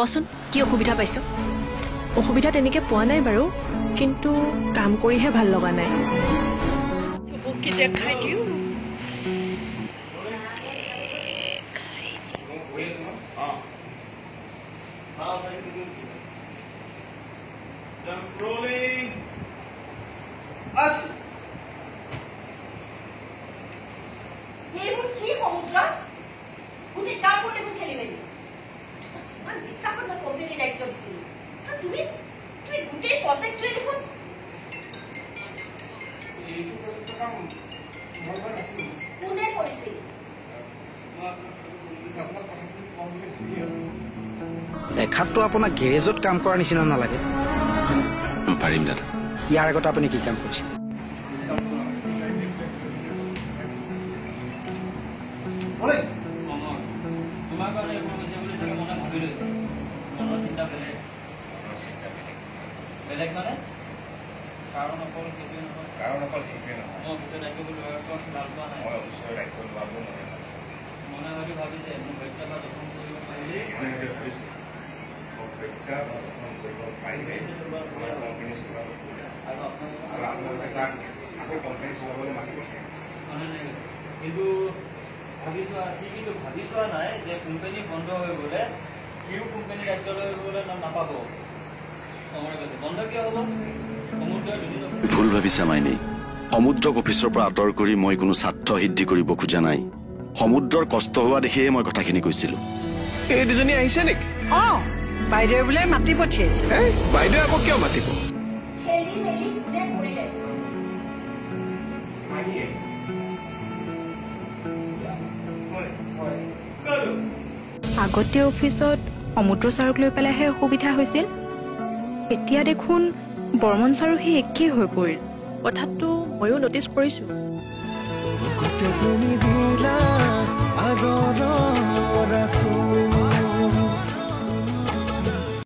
কচোন কি অসুবিধা পাইছ? অসুবিধা তেনেকে পোৱা নাই বাৰু, কিন্তু কাম কৰিহে ভাল লগা নাই। চবকে দেখাই দিওঁ। এইবোৰ কি সমুদ্ৰ? গোটেই কামবোৰ দেখোন খেলি মেলি। ইমান বিশ্বাসত মই কোম্পানী দায়িত্ব দিছিলোঁ, আৰু তুমি গোটেই প্ৰজেক্টটোৱে দেখোন। কোনে কৰিছিল? দেখাততো আপোনাক গেৰেজত কাম কৰাৰ নিচিনা নালাগে। পাৰিম দাদা। ইয়াৰ আগতে আপুনি কি কাম কৰিছিল? তোমাৰ কাৰণে একো হৈছে বুলি চাগে মনে ভাবি লৈছে। মনৰ চিন্তা বেলেগ বেলেগ মানে কাৰণ অকল সেইটোৱে নহয়। মই অফিচৰ দায়িত্ব লোৱাৰ ওপৰত ভাল পোৱা নাই। মনে হয়তো ভাবিছে মোৰ হত্যা বা দখল কৰিব পাৰিলে কিন্তু ভাবি চোৱা নাই যে কোম্পানী বন্ধ হৈ গ'লে সিও কোম্পানী দায়িত্ব লৈ গ'লে নাপাব। বন্ধ কিয় হ'ব? ভুল ভাবিছা মাইনী। সমুদ্ৰক অফিচৰ পৰা আঁতৰ কৰি মই কোনো স্বাৰ্থ সিদ্ধি কৰিব খোজা নাই। সমুদ্ৰৰ কষ্ট হোৱা দেখিয়ে মই কথাখিনি কৈছিলো। এই দুজনী আহিছে নেকি? বাইদেউ বোলে মাতি পঠিয়াইছে। বাইদেউ আকৌ কিয় মাতিব? খেলি মেলি কোনে কৰিলে? আগতে অফিচত সমুদ্ৰ ছাৰক লৈ পেলাইহে অসুবিধা হৈছিল, এতিয়া দেখোন বৰ্মন ছাৰো সেই একেই হৈ পৰিল। কথাটো ময়ো নটিচ কৰিছোঁ। তুমি দিলা আগৰ